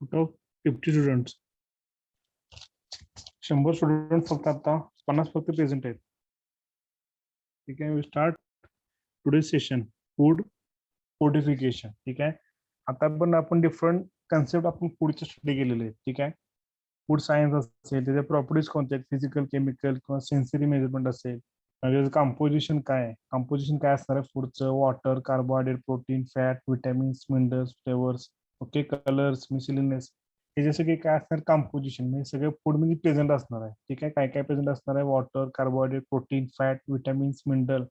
Out of 50 students 100 student फक्त आता 50 फक्त प्रेझेंट आहेत. ठीक आहे. We start today session food fortification. ठीक आहे. आता पण आपण डिफरंट कन्सेप्ट आपण फूडचे स्टडी केलेले आहेत. ठीक आहे. फूड सायन्स असेल, त्याच्या प्रॉपर्टीज कोणत्या आहेत, फिजिकल, केमिकल किंवा सेन्सरी मेजरमेंट असेल, त्याचं कंपोजिशन काय आहे, कंपोजिशन काय असणार आहे फूडचं, water, carbohydrate, protein, fat, vitamins, minerals, flavours, okay, colours, miscellaneous, हे जसं की काय असणार कंपोजिशन म्हणजे सगळं फूड मध्ये प्रेझेंट असणार आहे. ठीक आहे. काय काय प्रेझेंट असणार आहे, water, carbohydrate, protein, fat, vitamins, mineral,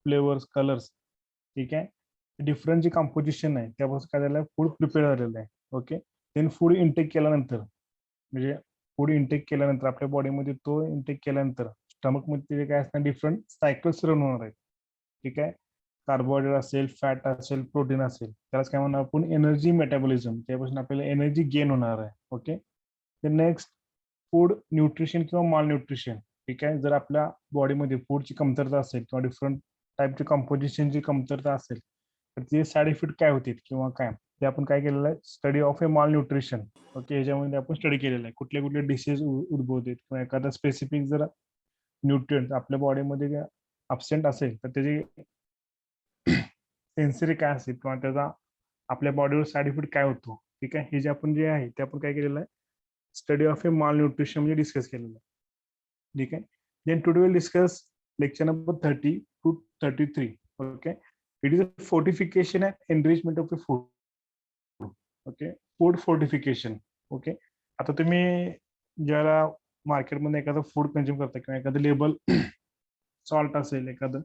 flavours, colours. ठीक आहे. डिफरंट जे कंपोजिशन आहे त्यापासून काय झालं फूड प्रिपेअर झालेलं आहे. ओके. देन फूड इंटेक केल्यानंतर म्हणजे फूड इंटेक केल्यानंतर आपल्या बॉडीमध्ये तो इंटेक केल्यानंतर स्टमक मध्ये काय असणार डिफरंट सायकल्स रन होणार आहेत. ठीक आहे. कार्बोहायड्रेट असेल, फॅट असेल, प्रोटीन असेल, त्यालाच काय म्हणणार आपण एनर्जी मेटाबॉलिझम, त्यापासून आपल्याला एनर्जी गेन होणार आहे. ओके. नेक्स्ट फूड न्यूट्रिशन किंवा माल न्यूट्रिशन. ठीक आहे. जर आपल्या बॉडीमध्ये फूडची कमतरता असेल किंवा डिफरंट टाईपची कंपोजिशनची कमतरता असेल तर ते साईड इफेक्ट काय होतील किंवा काय ते आपण काय केलेलं आहे स्टडी ऑफ ए माल न्यूट्रिशन. ओके. ह्याच्यामध्ये आपण स्टडी केलेलं आहे कुठले कुठले डिसीज उद्भवतात किंवा एखादा स्पेसिफिक जर न्यूट्रिएंट आपल्या बॉडीमध्ये अब्सेंट असेल तर त्याची सेन्सरी काय असेल किंवा त्याचा आपल्या बॉडीवर साईड इफेक्ट काय होतो. ठीक आहे. हे जे आपण जे आहे ते आपण काय केलेलं आहे स्टडी ऑफ ए माल न्यूट्रिशन म्हणजे डिस्कस केलेलं आहे. ठीक आहे. Then today will discuss lecture number 30 to 33. Okay. It is a fortification and enrichment of the food. Okay. Food fortification. Okay. आता तुम्ही ज्याला मार्केटमध्ये एखादं फूड कन्झ्युम करता किंवा एखादं लेबल सॉल्ट असेल एखादं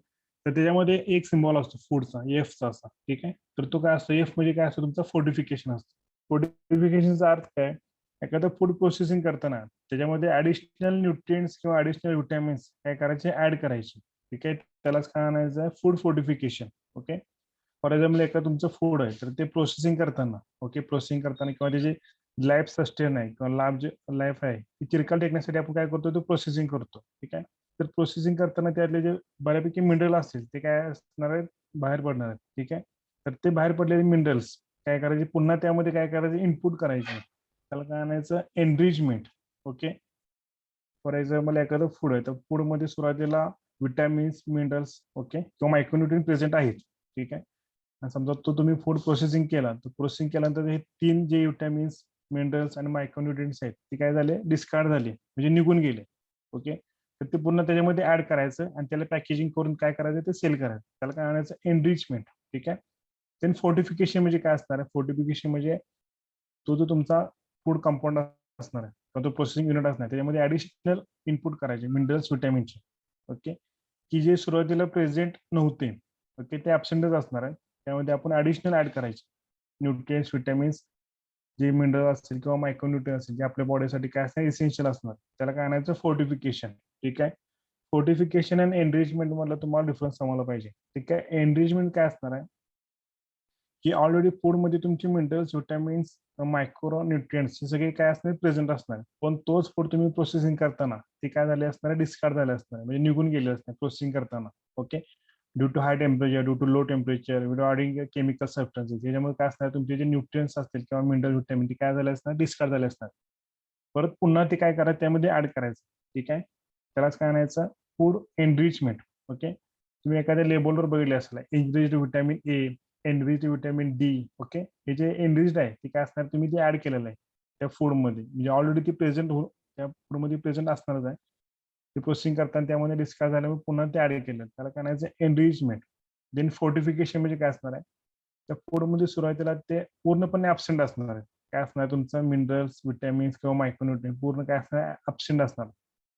तर त्याच्यामध्ये एक सिम्बॉल असतो फूडचा एफचा असा. ठीक आहे. तर तो काय असतो एफ म्हणजे काय असतो तुमचा फोर्टिफिकेशन असतो. फोर्टिफिकेशनचा अर्थ काय एखादं फूड प्रोसेसिंग करताना त्याच्यामध्ये ऍडिशनल न्यूट्रिएंट्स किंवा ऍडिशनल विटॅमिन्स काय करायचे ऍड करायचे. ठीक आहे. त्यालाच काय म्हणायचं आहे food fortification. Okay. For example एका तुमचं फूड आहे तर ते प्रोसेसिंग करताना ओके प्रोसेसिंग करताना किंवा त्याचे लाईफ सस्टेन आहे किंवा लाभ जे लाईफ आहे ती चिरकाल टेकण्यासाठी आपण काय करतो तो प्रोसेसिंग करतो. ठीक आहे. तर प्रोसेसिंग करताना त्यातले जे बऱ्यापैकी मिनरल असतील ते काय असणार आहेत बाहेर पडणार आहेत. ठीक आहे. तर ते बाहेर पडलेले मिनरल्स काय करायचे पुन्हा त्यामध्ये काय करायचे इनपुट करायचे त्याला काय आणायचं एनरिचमेंट. ओके. फॉर एक्झाम्पल एखादं फूड आहे तर फूडमध्ये सुरुवातीला विटॅमिन्स मिनरल्स ओके किंवा मायक्रोन्युट्रियन प्रेझेंट आहेत. ठीक आहे. आणि समजा तो तुम्ही फूड प्रोसेसिंग केला तर प्रोसेसिंग केल्यानंतर हे तीन जे विटॅमिन्स मिनरल्स आणि मायक्रोन्युट्रियन्स आहेत ते काय झाले डिस्कार्ड झाले म्हणजे निघून गेले. ओके. तर ते पुन्हा त्याच्यामध्ये ऍड करायचं आणि त्याला पॅकेजिंग करून काय करायचं ते सेल करायचं त्याला काय आणायचं एनरिचमेंट. ठीक आहे. देन फोर्टिफिकेशन म्हणजे काय असणार आहे फोर्टिफिकेशन म्हणजे तो जो तुमचा फूड कंपाऊंड असणार आहे किंवा तो प्रोसेसिंग युनिट असणार त्याच्यामध्ये ऍडिशनल इनपुट करायचे मिनरल्स विटॅमिनचे. ओके. की जे सुरुवातीला प्रेझेंट नव्हते ओके ते ऍबसेंटच असणार आहे त्यामध्ये आपण ऍडिशनल ऍड करायचे न्यूट्रिएंट्स विटॅमिन्स जे मिनरल असतील किंवा मायक्रोन्युट्रियन असतील जे आपल्या बॉडीसाठी काय असणार इसेन्शियल असणार त्याला काय आणायचं फोर्टिफिकेशन. ठीक आहे. फोर्टिफिकेशन अँड एनरिचमेंट मधला तुम्हाला डिफरन्स समजला पाहिजे. ठीक आहे. एनरिचमेंट काय असणार आहे की ऑलरेडी फूडमध्ये तुमचे मिनरल्स विटॅमिन्स मायक्रो न्यूट्रिएंट्स हे सगळे काय असणार प्रेझेंट असणार पण तोच फूड तुम्ही प्रोसेसिंग करताना ते काय झाले असणार डिस्कार्ड झाले असणार म्हणजे निघून गेले असणार प्रोसेसिंग करताना. Okay. Due to high temperature due to low temperature with adding chemical substances याच्यामुळे काय असणार तुमचे जे न्यूट्रिएंट्स असतील किंवा मिनरल विटॅमिन ते काय झाले असणार डिस्कार्ड झाले असणार परत पुन्हा ते काय करायचं त्यामध्ये ऍड करायचं. ठीक आहे. त्यालाच काय आणायचं फूड एनरिचमेंट. ओके. तुम्ही एखाद्या लेबलवर बघितले असेल enriched vitamin A enriched vitamin D. Okay. हे जे एनरिच्ड आहे ते काय असणार तुम्ही ते ऍड केलेलं आहे त्या फूडमध्ये म्हणजे ऑलरेडी ते प्रेझेंट त्या फूडमध्ये प्रेझेंट असणारच आहे ते प्रोसेसिंग करताना त्यामध्ये डिस्कार्ड झाल्यामुळे पुन्हा ते ऍड केलं त्याला काय म्हणायचं एनरिचमेंट. देन फोर्टिफिकेशन म्हणजे काय असणार आहे त्या फूडमध्ये सुरुवातीला ते पूर्णपणे ॲबसेंट असणार आहे काय असणार तुमचं मिनरल्स विटॅमिन्स किंवा मायक्रोन्युट्रियन पूर्ण काय असणार ॲबसेंट असणार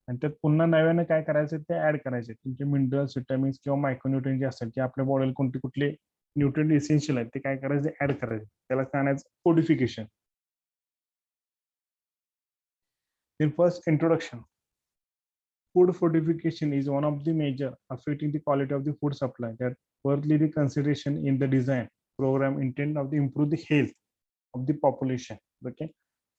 आणि त्यात पुन्हा नव्याने काय करायचं ते ऍड करायचे तुमचे मिनरल्स विटॅमिन्स किंवा मायक्रोन्युट्रियन जे असतात की आपल्या बॉडीला कोणते कुठले न्यूट्रिएंट इसेन्शियल आहेत ते काय करायचे ऍड करायचे त्याला काय आणायचं fortification. Then first introduction. Food fortification is one of the major affecting the quality of the food supply that worthily the consideration in the design program intent of the improve the health of the population. Okay.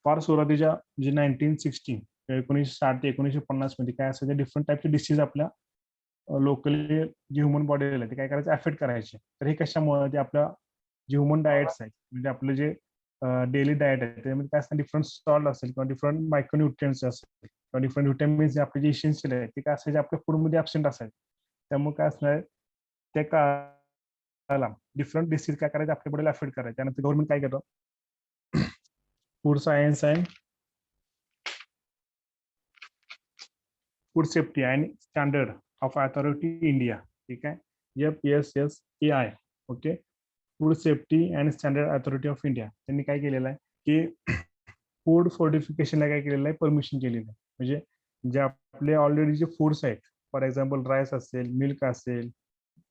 फार सुरुवातीच्या जे 1960 1960 ते 1950 मध्ये काय असायचे different टाईपचे disease आपल्या locally जे ह्युमन बॉडीला ते काय करायचं अफेक्ट करायचे तर हे कशामुळे ते आपल्या जे ह्युमन डाएट्स आहेत म्हणजे आपले जे डेली डाएट आहे त्यामध्ये काय असणार डिफरंट सॉल्ट असेल किंवा डिफरंट मायक्रोन्युट्रियन्स असेल किंवा डिफरंट विटॅमिन्स जे आपले जे इसेन्शियल आहे ते काय असायचे आपल्या फूडमध्ये ॲबसेंट असायचे त्यामुळे काय असणार त्या काळाला डिफरंट डिसीज काय करायचे आपल्या बॉडीला अफेक्ट करायचे त्यानंतर गव्हर्नमेंट काय करतो food science and food safety and standard of authority India ठीक आहे FSSAI okay food safety and standard authority of India त्यांनी काय केलेलं आहे की फूड फोर्टिफिकेशनला काय केलेलं आहे परमिशन केलेलं आहे म्हणजे जे आपले ऑलरेडी जे फूड्स आहेत फॉर एक्झाम्पल राईस असेल मिल्क असेल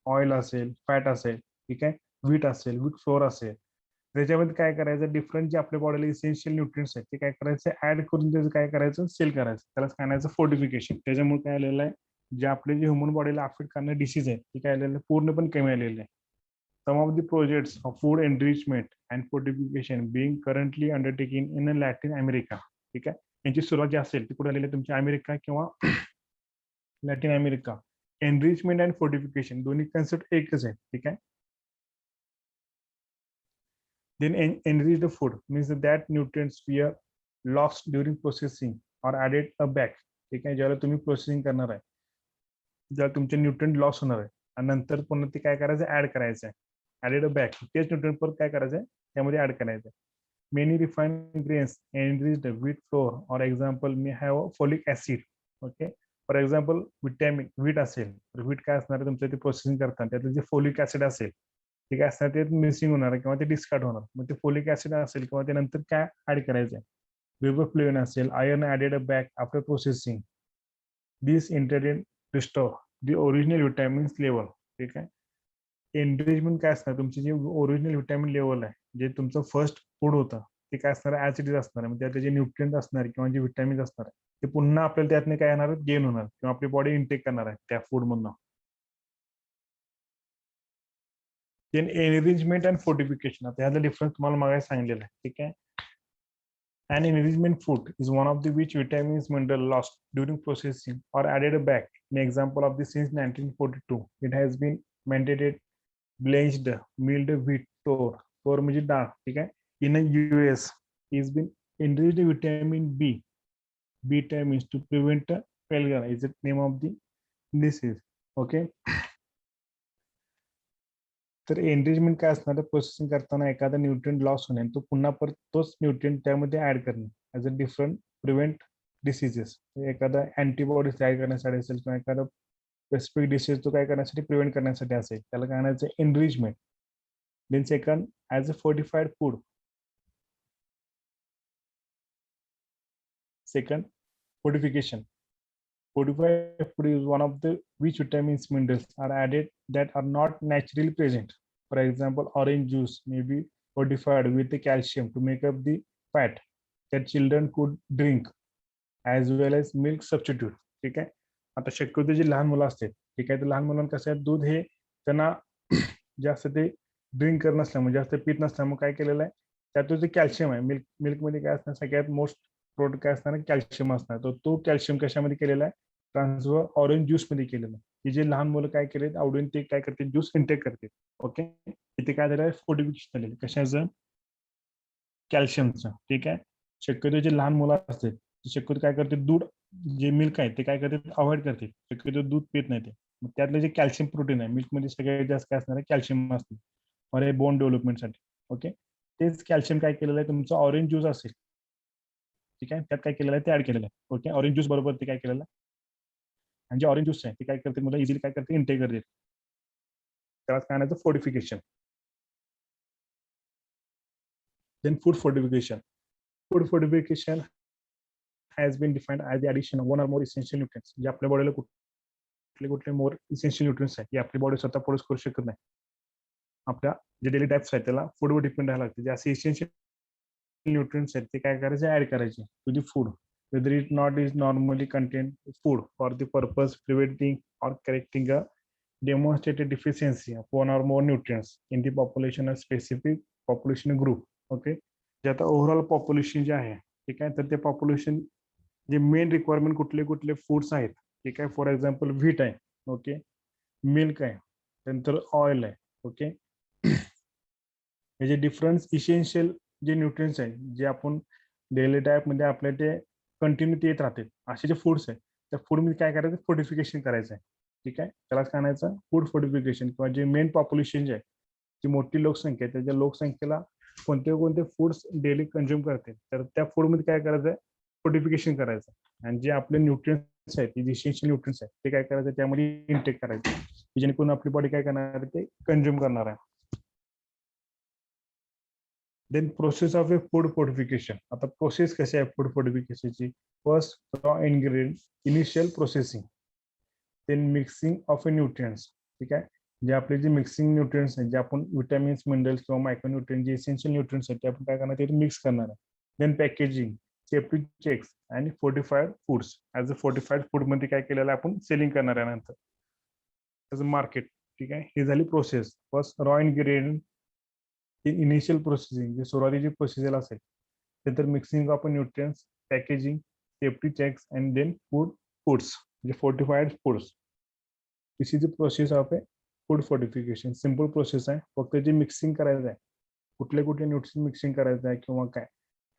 ऑइल असेल फॅट असेल ठीक आहे व्हीट असेल व्हीट फ्लोअर असेल त्याच्यामध्ये काय करायचं डिफरंट जे आपल्या बॉडीला इसेन्शियल न्यूट्रिएंट्स आहेत ते काय करायचं ऍड करून त्याचं काय करायचं सेल करायचं त्याला सांगायचं फोर्टिफिकेशन त्याच्यामुळे काय आलेलं आहे जे आपले जे ह्युमन बॉडीला अफेक्ट करणारे डिसीज आहेत ते काय आलेलं आहे पूर्णपणे कमी आलेले आहे some of the projects of food enrichment and fortification being currently undertaken in Latin America ठीक आहे यांची सुरुवात जी असेल ती कुठे आलेली आहे तुमच्या अमेरिका किंवा Latin America enrichment and fortification दोन्ही कन्सेप्ट एकच आहे ठीक आहे then enrich the food means that nutrients were lost during processing or added a back ठीक आहे ज्यावेळेला तुम्ही प्रोसेसिंग करणार आहे ज्यावेळेला तुमचे न्यूट्रिएंट लॉस होणार आहे आणि नंतर पुन्हा ते काय करायचं ऍड करायचं आहे added a back तेच न्यूट्रिएंट परत काय करायचं आहे त्यामध्ये ऍड करायचं आहे many refined grains enriched wheat flour or example may have folic acid okay for example vitamin wheat असेल तर व्हीट काय असणार आहे तुमचं ते प्रोसेसिंग करताना त्यातलं जे फोलिक ऍसिड असेल ते काय असणार ते मिसिंग होणार किंवा ते डिस्कार्ड होणार मग ते फोलिक ऍसिड असेल किंवा ते नंतर काय ऍड करायचं आहे रिबोफ्लेविन असेल iron added a back after processing this ingredient restore the original vitamins level ठीक आहे एनरिचमेंट काय असणार तुमचे जे ओरिजिनल विटॅमिन लेवल आहे जे तुमचं फर्स्ट फूड होतं ते काय असणार ऍसिड असणार आहे म्हणजे त्यातले जे न्यूट्रिएंट असणार किंवा जे विटॅमिन्स असणार आहे ते पुन्हा आपल्याला त्यातनं काय येणार गेन होणार किंवा आपली बॉडी इनटेक करणार आहे त्या फूड मधनं देन एनरिचमेंट अँड फोर्टिफिकेशन आता ह्याचा डिफरन्स तुम्हाला मागे सांगितलेला आहे ठीक आहे An enrichment food is one of the which vitamins mineral lost during processing or added back. An example of this since 1942. It has been mandated blanched milled wheat flour म्हणजे डाळ ठीक आहे in a US is been enriched with vitamin B vitamins to prevent failure is the name of the disease okay तर enrichment काय असणार processing करताना एखादा nutrient loss होणे तो पुन्हा परत तोच न्यूट्रिएंट त्यामध्ये ऍड करणे as a different prevent diseases एखादा अँटीबॉडीज तयार करण्यासाठी असेल किंवा एखादा स्पेसिफिक डिसीज तो काय करण्यासाठी प्रिव्हेंट करण्यासाठी असेल त्याला काय म्हणायचं enrichment then second as a fortified food second fortification fortified food is one of the which vitamins minerals are added that are not naturally present. For example, orange juice may be fortified with the calcium to make up the fat that children could drink as well as milk substitute. ठीक आहे आता शक्यतो जी लहान मुलं असतात ठीक आहे तर लहान मुलांना कसं आहे दूध हे त्यांना जास्त ते ड्रिंक करत नसल्यामुळे जास्त पीत नसल्यामुळे काय केलेलं आहे त्यातून जे कॅल्शियम आहे मिल्कमध्ये काय असणार सगळ्यात मोस्ट प्रोडक्ट काय असणार कॅल्शियम असणार तर तो कॅल्शियम कशामध्ये केलेला आहे ट्रान्सफर ऑरेंज ज्यूस मध्ये केलेलं की जे लहान मुलं काय केले आवडून ते काय करते ज्यूस इंटेक करते ओके इथे काय झालं फोर्टिफिकेशन झालेलं कशाचं कॅल्शियमचं ठीक आहे शक्यतो जे लहान मुलं असतात ते शक्यतो काय करते दूध जे मिल्क आहे ते काय करते अवॉइड करते शक्यतो दूध पित नाही ते मग त्यातलं जे कॅल्शियम प्रोटीन आहे मिल्कमध्ये सगळ्यात जास्त काय असणार आहे कॅल्शियम असते और बोन डेव्हलपमेंटसाठी ओके तेच कॅल्शियम काय केलेलं आहे तुमचं ऑरेंज ज्यूस असेल ठीक आहे त्यात काय केलेलं आहे ते ऍड केलेलं आहे ओके ऑरेंज ज्यूस बरोबर ते काय केलेलं आहे आणि जे ऑरेंज ज्यूस आहे ते काय करते मुलं इझिली काय करते इंटेक करते त्याला काय म्हणायचं fortification then food fortification food fortification has been defined as the addition of one or more essential nutrients जे आपल्या बॉडीला कुठले कुठले मोर इसेन्शियल न्यूट्रिएंट्स आहेत जे आपली बॉडी स्वतः प्रोड्यूस करू शकत नाही आपल्या जे डेली टाइप्स आहेत त्याला फूडवर डिपेंड राहायला लागते जे असे इसेन्शियल न्यूट्रिएंट्स आहेत ते काय करायचे ऍड करायचे to the food whether it not is normally contained food for the purpose preventing or correcting a demonstrated deficiency of one or more nutrients in the population of specific population group okay जे आता overall population जे आहे ठीक आहे तर ते population जे main requirement कुठले कुठले फूड्स आहेत ठीक आहे फॉर एक्झाम्पल व्हीट आहे ओके मिल्क आहे त्यानंतर ऑइल आहे ओके हे जे डिफरंट इसेन्शियल जे न्यूट्रिएंट्स आहेत जे आपण डेली डाएट मध्ये आपल्या ते कंटिन्यू येत राहते असे जे फूड्स आहेत त्या फूड मध्ये काय करायचं फोर्टिफिकेशन करायचं आहे. ठीक आहे, त्यालाच काय म्हणायचं फूड फोर्टिफिकेशन किंवा जे मेन पॉप्युलेशन जे आहे जी मोठी लोकसंख्या आहे त्याच्या लोकसंख्येला कोणते कोणते फूड्स डेली कंझ्युम करते तर त्या फूडमध्ये काय करायचं आहे फोर्टिफिकेशन करायचं आणि जे आपले न्यूट्रिएंट्स आहेत जे इसेन्शियल न्यूट्रिएंट्स आहेत ते काय करायचं त्यामध्ये इनटेक करायचं जेणेकरून आपली बॉडी काय करणार आहे ते कंझ्युम करणार आहे. Then process of a food fortification. आता प्रोसेस कशी आहे फूड फोर्टिफिकेशनची. First raw ingredient initial processing then mixing of a nutrients. ठीक आहे, जे आपले जे मिक्सिंग न्यूट्रिएंट्स आहेत जे आपण विटॅमिन्स मिनरल्स किंवा मायक्रोन्यूट्रिएंट जे इसेन्शियल न्यूट्रिएंट्स आहेत ते आपण काय करणार ते मिक्स करणार आहे. देन पॅकेजिंग सेफ्टी चेक्स आणि fortified foods as a fortified food मध्ये काय केलेलं आपण सेलिंग करणार आहे नंतर ऍज अ मार्केट. ठीक आहे, ही झाली process. First raw ingredient initial processing जे सुरुवातीची प्रोसिजर असेल नंतर mixing of nutrients packaging safety checks and then foods म्हणजे fortified foods. This is the process of a food fortification. Simple process आहे, फक्त जे मिक्सिंग करायचं आहे कुठले कुठले न्यूट्रिएंट मिक्सिंग करायचं आहे किंवा काय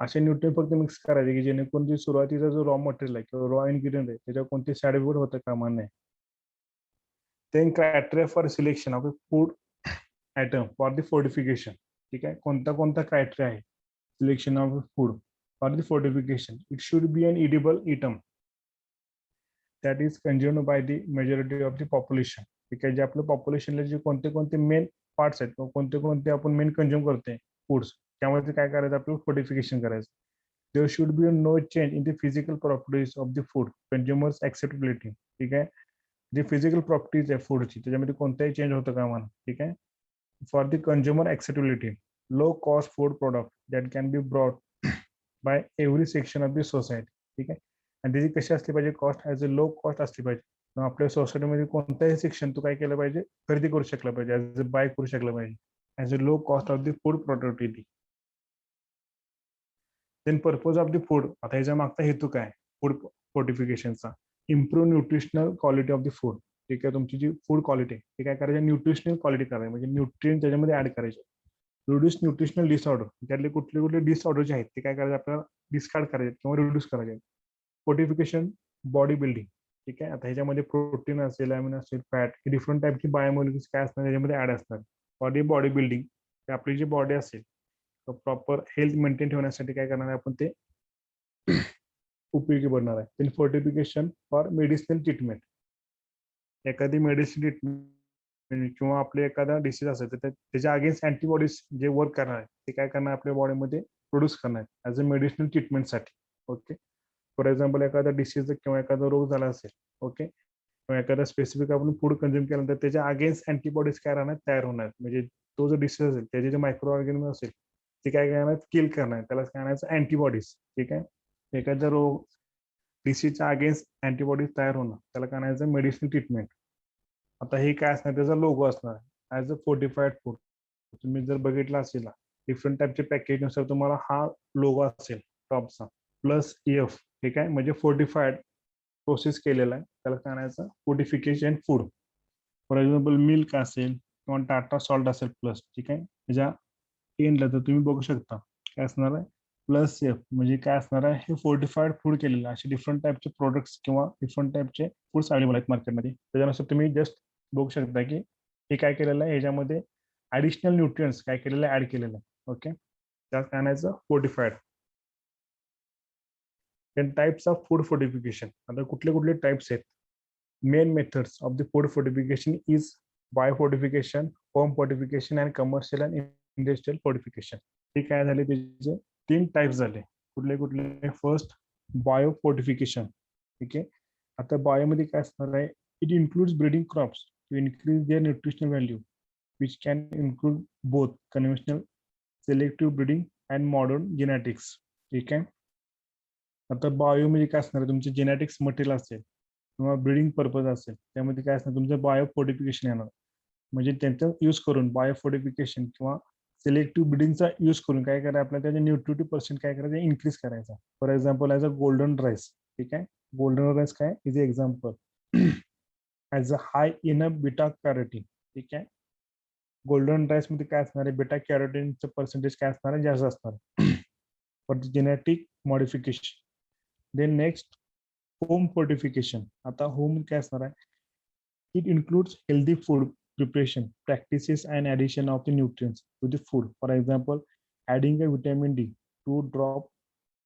असे न्यूट्रिएंट फक्त मिक्स करायचे की जेणेकरून जे सुरुवातीचा जो रॉ मटेरियल आहे किंवा रॉ इन्ग्रेडियंट आहे त्याच्यावर कोणते साईड इफेक्ट होतं कामा नये. Then criteria for selection of a food item for the fortification. ठीक आहे, कोणता कोणता क्रायटेरिया आहे selection of food for the fortification. It should be an edible item that is consumed by the majority of the population. ठीक आहे, जे आपल्या पॉप्युलेशनला जे कोणते कोणते मेन पार्ट्स आहेत किंवा कोणते कोणते आपण मेन कंझ्युम करतोय फूड्स त्यामध्ये काय करायचं आपल्याला फोर्टिफिकेशन करायचं. There should be no change in the physical properties of the food consumers acceptability. ठीक आहे, जे फिजिकल प्रॉपर्टीज आहे फूडची त्याच्यामध्ये कोणताही चेंज होतं का मला. ठीक आहे, for the consumer acceptability low cost food product that can be brought by every section of the society. ठीक आहे, आणि त्याची कशी असली पाहिजे cost as a low cost असली पाहिजे. आपल्या सोसायटीमध्ये कोणताही सेक्शन तू काय केलं पाहिजे खरेदी करू शकला पाहिजे ॲज अ बाय करू शकला पाहिजे as a low cost of the food productivity. Then purpose of the food. आता ह्याच्या मागचा हेतू काय फूड फोर्टिफिकेशनचा. Improve nutritional quality of the food. ठीक आहे, तुमची जी फूड क्वालिटी ती काय करायची न्यूट्रिशनल क्वालिटी करायची म्हणजे न्यूट्रिएंट त्याच्यामध्ये ऍड करायचे. रिड्यूस न्यूट्रिशनल डिसऑर्डर त्यातले कुठले कुठले डिसऑर्डर जे आहेत ते काय करायचे आपल्याला डिस्कार्ड करायचे किंवा रिड्यूस करायचे. Fortification body building. ठीक आहे, आता ह्याच्यामध्ये प्रोटीन असेल अमिनो असेल फॅट ही डिफरंट टाईपची बायोमॉलिक्युल्स काय असणार त्याच्यामध्ये ऍड असतात. बॉडी बिल्डिंग आपली जी बॉडी असेल प्रॉपर हेल्थ मेंटेन ठेवण्यासाठी काय करणार आहे आपण ते उपयोगी बनणार आहे. Then fortification for medicinal treatment. एखादी मेडिसिन ट्रीटमेंट किंवा आपले एखादा डिसीज असेल तर त्याच्या अगेन्स्ट अँटीबॉडीज जे वर्क करणार आहे ते काय करणार आपल्या बॉडीमध्ये प्रोड्यूस करणार आहे ऍज अ मेडिसिनल ट्रीटमेंटसाठी. ओके, फॉर एक्झाम्पल एखादा डिसीज किंवा एखादा रोग झाला असेल ओके किंवा एखादा स्पेसिफिक आपण फूड कंझ्युम केल्यानंतर त्याच्या अगेन्स्ट अँटीबॉडीज काय राहणार तयार होणार म्हणजे तो जो डिसीज असेल त्याचे जे मायक्रो ऑर्गॅनिझम असेल ते काय करणार किल करणार त्याला काय म्हणायचं अँटीबॉडीज. ठीक आहे, एखादा रोग डिसीजच्या अगेन्स्ट अँटीबॉडीज तयार होणं त्याला काय म्हणायचं मेडिसिन ट्रीटमेंट. आता हे काय असणार त्याचा लोगो असणार ऍज अ फोर्टिफाईड फूड. तुम्ही जर बघितलं असेल डिफरंट टाईपचे पॅकेज नुसार तुम्हाला हा लोगो असेल टॉपचा प्लस EF. ठीक आहे, म्हणजे फोर्टिफाईड प्रोसेस केलेला आहे त्याला काय म्हणायचं fortification food. For example milk असेल किंवा टाटा सॉल्ट असेल प्लस. ठीक आहे, त्याच्या एंडला तर तुम्ही बघू शकता काय असणार आहे प्लस F म्हणजे काय असणार आहे हे फोर्टिफाईड फूड केलेलं असे डिफरंट टाईपचे प्रोडक्ट्स किंवा डिफरंट टाईपचे फूड्स अवेलेबल आहेत मार्केटमध्ये. त्याच्यानुसार तुम्ही जस्ट बघू शकता की हे काय केलेलं आहे ह्याच्यामध्ये ऍडिशनल न्यूट्रिएंट्स काय केलेलं आहे ऍड केलेलं आहे. ओके, त्यात काय आणायचं fortified. Then types of food fortification. आता कुठले कुठले टाइप्स आहेत. Main methods of the food fortification is bio fortification home fortification and commercial and industrial fortification. हे काय झाले त्याचे 3 टाइप्स झाले. कुठले कुठले. First bio fortification. ठीक आहे, आता बायोमध्ये काय असणार आहे it includes breeding crops to increase their nutritional value which can include both conventional selective breeding and modern genetics. ठीक आहे, आता बायो म्हणजे काय असणार तुमचे जेनेटिक्स मटेरियल असेल किंवा ब्रीडिंग पर्पज असेल त्यामध्ये काय असणार तुमचं बायो फोर्टिफिकेशन येणार म्हणजे त्यांचा यूज करून बायो फोर्टिफिकेशन किंवा सिलेक्टिव्ह ब्रीडिंगचा यूज करून काय करायचं आपल्याला त्याचे न्यूट्रिटिव्ह % काय करायचं इन्क्रीज करायचा. For example as a golden rice. ठीक आहे, गोल्डन राईस काय is example as a high in a beta carotene. ठीक आहे, गोल्डन राईस मध्ये काय असणार आहे, बेटा कॅरोटीनचं पर्सेंटेज काय असणार आहे, जास्त असणार आहे for the genetic modification. Then next home fortification. आता होम काय असणार आहे, it includes healthy food preparation practices and addition of the nutrients to the food. For example, adding a vitamin D to drop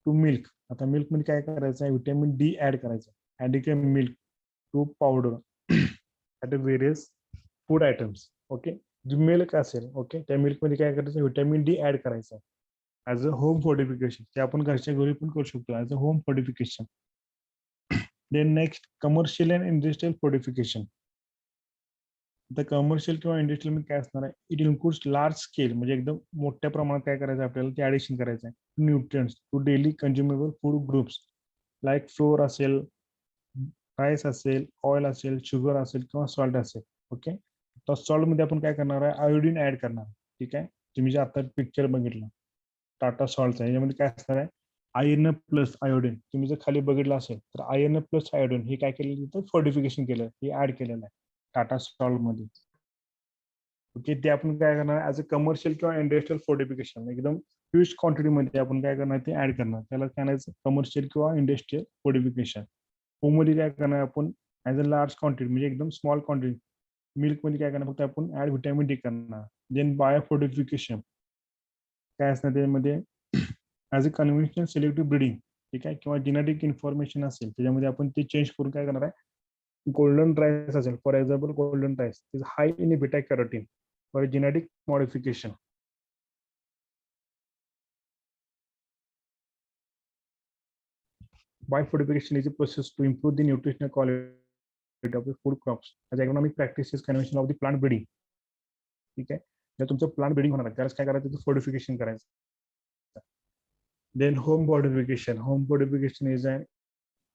to milk. आता milk मध्ये काय करायचं आहे, vitamin D add करायचं, adding a milk to powder at various food items. Okay, जे milk असेल, okay, त्या milk मध्ये काय करायचं, व्हिटॅमिन डी ऍड करायचं ऍज अ होम फोर्टिफिकेशन. ते आपण घरच्या घरी पण करू शकतो as a home fortification. Then next commercial and industrial fortification. आता कमर्शियल किंवा इंडस्ट्रियल मध्ये काय असणार आहे, इट इन्क्लूड्स लार्ज स्केल, म्हणजे एकदम मोठ्या प्रमाणात काय करायचं आपल्याला, ते ऍडिशन करायचं आहे nutrients to daily consumable food groups like flour असेल, राईस असेल, ऑइल असेल, शुगर असेल किंवा सॉल्ट असेल. ओके, तर सॉल्ट मध्ये आपण काय करणार आहे, आयोडीन ऍड करणार. ठीक आहे, तुम्ही जे आता पिक्चर बघितलं टाटा सॉल्टचा, याच्यामध्ये काय असणार आहे, आयर्न प्लस आयोडीन. तुम्ही जर खाली बघितलं असेल तर आयर्न प्लस आयोडीन हे काय केलेलं तर फोर्टिफिकेशन केलं, हे ऍड केलेलं आहे टाटा सॉल्ट मध्ये. ओके, ते आपण काय करणार ऍज अ कमर्शियल किंवा इंडस्ट्रियल फोर्टिफिकेशन, एकदम ह्यूज क्वांटिटीमध्ये आपण काय करणार, ते ऍड करणार, त्याला काय करायचं कमर्शियल किंवा इंडस्ट्रियल फोर्टिफिकेशन. होम मध्ये काय करणार आपण ऍज अ लार्ज क्वांटिटी, म्हणजे एकदम स्मॉल क्वांटिटी. मिल्क मध्ये काय करणार, फक्त आपण ऍड व्हिटॅमिन डी करणार. देन बायो फोर्टिफिकेशन काय असणार त्यामध्ये, as a conventional selective breeding. ठीक आहे, किंवा जेनेटिक इन्फॉर्मेशन असेल त्याच्यामध्ये आपण ते चेंज करून काय करणार आहे, गोल्डन राईस असेल for example, golden rice is hi in beta carotene for genetic modification. Biofortification is a process to improve the nutritional quality of the food crops as agronomic practices convention of the plant breeding. ठीक आहे, जर तुमचं plant breeding होणार आहे त्यावेळेस काय करायचं, fortification करायचं. Then home fortification. Home fortification is an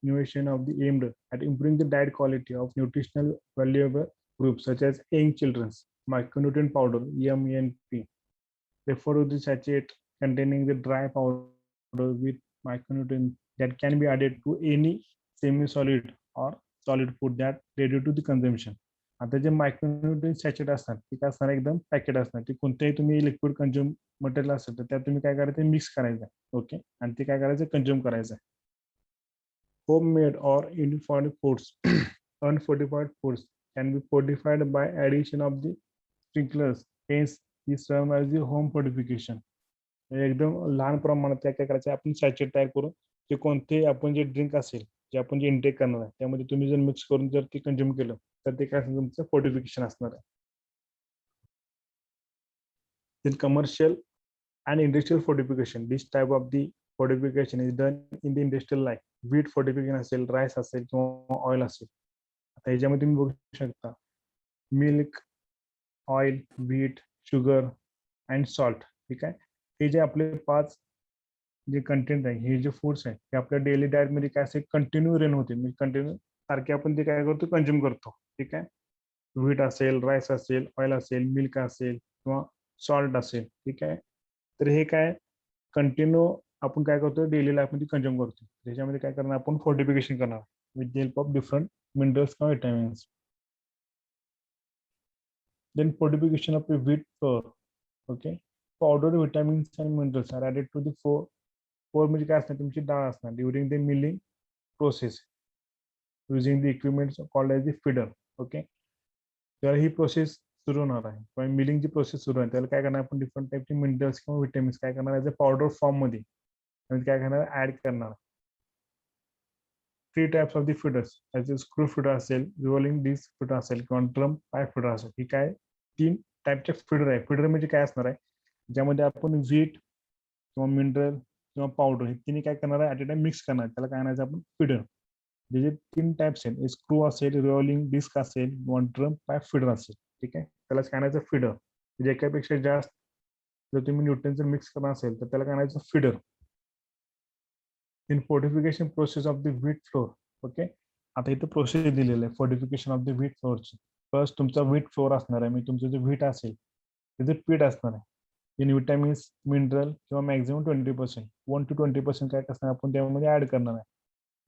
innovation of the aimed at improving the diet quality of nutritional valuable groups such as young children's micronutrient powder (MNP). Refer to the sachet containing the dry powder with micronutrients that can be added to any semi-solid or solid food that ready to the consumption. आता जे micronutrient sachet असतात ते काय असणार, एकदम packet असणार. ते कोणतेही तुम्ही लिक्विड कंझ्युम मटेरियल असेल तर त्यात तुम्ही काय करायचं, मिक्स करायचं. ओके, आणि ते काय करायचं, कंझ्युम करायचं. Homemade or unfortified foods, unfortified foods can be fortified by addition of the sprinklers. Hence, this term as the home fortification. एकदम लहान प्रमाणात काय काय करायचं, आपण सॅचेट तयार करून ते कोणते आपण जे ड्रिंक असेल, जे आपण जे इंटेक करणार आहे त्यामध्ये तुम्ही जर मिक्स करून जर ते कंझ्युम केलं तर ते काय तुमचं फोर्टिफिकेशन असणार आहे. Then commercial and industrial fortification. This type of the fortification is done in the industrial life. Wheat fortification असेल, राईस असेल किंवा ऑइल असेल. आता ह्याच्यामध्ये तुम्ही बघू शकता milk, oil, wheat, sugar and salt. ठीक आहे, हे जे आपले 5 जे कंटेंट आहे, हे जे फूड्स आहे ते आपल्या डेली डाएट मध्ये काय असे कंटिन्यू रन होते, म्हणजे कंटिन्यू सारखे आपण ते काय करतो, कंझ्युम करतो. ठीक आहे, व्हीट असेल, राईस असेल, ऑइल असेल, मिल्क असेल किंवा सॉल्ट असेल. ठीक आहे, तर हे काय कंटिन्यू आपण काय करतो, डेली लाईफ मध्ये कंझ्युम करतो. त्याच्यामध्ये काय करणार आपण, फोर्टिफिकेशन करणार with the help of different minerals किंवा vitamins. Then fortification of the wheat flour. Okay, powder vitamins and minerals are added to the flour म्हणजे काय असणार, तुमची डाळ असणार during the milling process using the equipments called as the feeder. Okay, तर ही process सुरू होणार आहे किंवा मिलिंगची प्रोसेस सुरू आहे, त्याला काय करणार आपण, डिफरंट टाईपचे मिनरल्स किंवा विटामिन्स काय करणार ॲज अ पावडर फॉर्म मध्ये काय करणार, ऍड करणार. 3 types of the feeders as a screw feeder असेल, रिव्हॉल्विंग डिस्क फिडर असेल किंवा ड्रम पाईप फिडर असेल. ही काय 3 टाईपचे फिडर आहे. फिडर म्हणजे काय असणार आहे, ज्यामध्ये आपण व्हीट किंवा मिनरल किंवा पावडर हे तिन्ही काय करणार आहे, ऍट अ टाइम मिक्स करणार, त्याला काय म्हणायचं आपण, फिडर. जे 3 टाइप्स आहेत, स्क्रू असेल, रिव्हॉल्विंग डिस्क असेल किंवा ड्रम पाईप फिडर असेल. ठीक आहे, त्याला काय म्हणायचं, फिडर. जे एकापेक्षा जास्त जर तुम्ही न्यूट्रिएंट मिक्स करणार असेल तर त्याला काय म्हणायचं, feeder. In fortification process of the wheat flour. Okay, आता इथं प्रोसेस दिलेलं आहे फोर्टिफिकेशन ऑफ द व्हीट फ्लोअरची. फर्स्ट तुमचा व्हीट फ्लोअर असणार आहे, म्हणजे तुमचं जे व्हीट असेल त्याचं पीठ असणार आहे. इन विटॅमिन्स, मिनरल किंवा मॅक्झिमम 20%, 1 to 20% काय असणार आपण त्यामध्ये ऍड करणार आहे.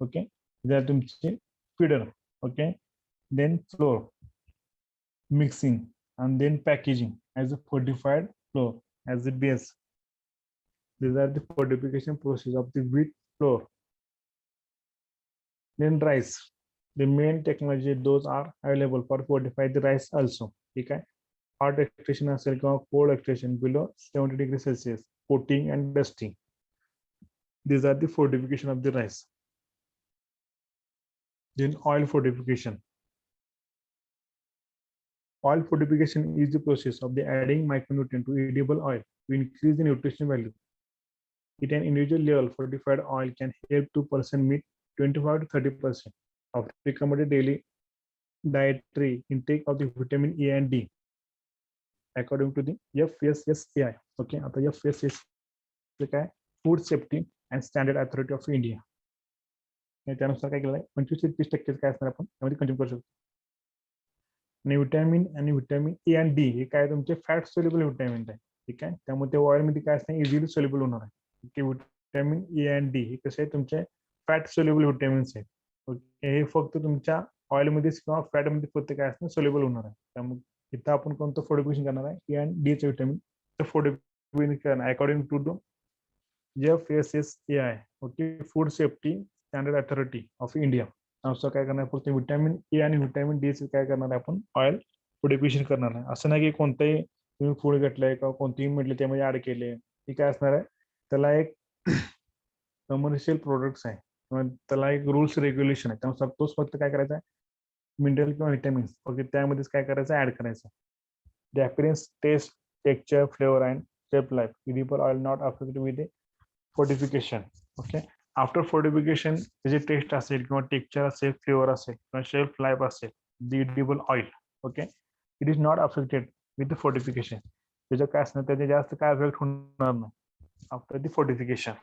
ओके, जर तुमचे feeder. Okay, then flour mixing. and then packaging as a fortified flour as the base. These are the fortification process of the wheat flour. Then rice, the main technology those are available for fortify the rice also. ठीक आहे, hot extraction असेल किंवा cold extraction below 70 degrees Celsius, coating and dusting. These are the fortification of the rice. Then oil fortification. Oil fortification is the process of the adding micronutrient to edible oil to increase the nutritional value. At an individual level, fortified oil can help to person meet 25 to 30% of recommended daily dietary intake of the vitamin A and D, according to the FSSAI. Okay, आता FSSAI काय, Food Safety and Standard Authority of India. त्यानुसार काय केलं आहे, 25 ते 30% काय असणार आपण त्यामध्ये कंझ्युम करू शकतो. आणि व्हिटॅमिन ए आणि डी हे काय तुमचे फॅट सोल्युबल व्हिटॅमिन आहे. ठीक आहे, त्यामुळे ते ऑइल मध्ये काय असणार, इझिली सोल्युबल होणार आहे. व्हिटॅमिन ए आणि डी हे कसे आहे, तुमचे फॅट सोल्युबल व्हिटॅमिन्स आहेत. ओके, हे फक्त तुमच्या ऑइलमध्ये किंवा फॅटमध्ये फक्त काय असणार, सोल्युबल होणार आहे. त्यामुळे इथं आपण कोणतं फोर्टिफिकेशन करणार आहे, ए आणि डी चे व्हिटॅमिन फोर्टिफिकेशन करणार according to the FSSAI. Okay, food safety standard authority of India. असं काय करणार, फक्त व्हिटॅमिन ए आणि व्हिटॅमिन डी चे काय करणार आहे, आपण ऑइल फोर्टिफिकेशन करणार आहे. असं नाही की कोणतंही तुम्ही फूड घेतलंय किंवा कोणतेही म्हटले त्यामध्ये ऍड केले, हे काय असणार आहे, त्याला एक कमर्शियल प्रोडक्ट्स आहे किंवा त्याला एक रूल्स रेग्युलेशन आहे. त्यानुसार तोच फक्त काय करायचा आहे, मिनरल किंवा व्हिटॅमिन्स ओके त्यामध्येच काय करायचं, ऍड करायचं. The appearance, taste, texture, flavour and shelf life edible oil not affected with the fortification. Okay, after fortification त्याची टेस्ट असेल किंवा टेक्स्चर असेल, फ्लेवर असेल किंवा शेल्फ लाईफ असेल, the edible oil okay it is not affected with the fortification. त्याचं काय असणार, त्याचे जास्त काय अफेक्ट होणार नाही after the fortification.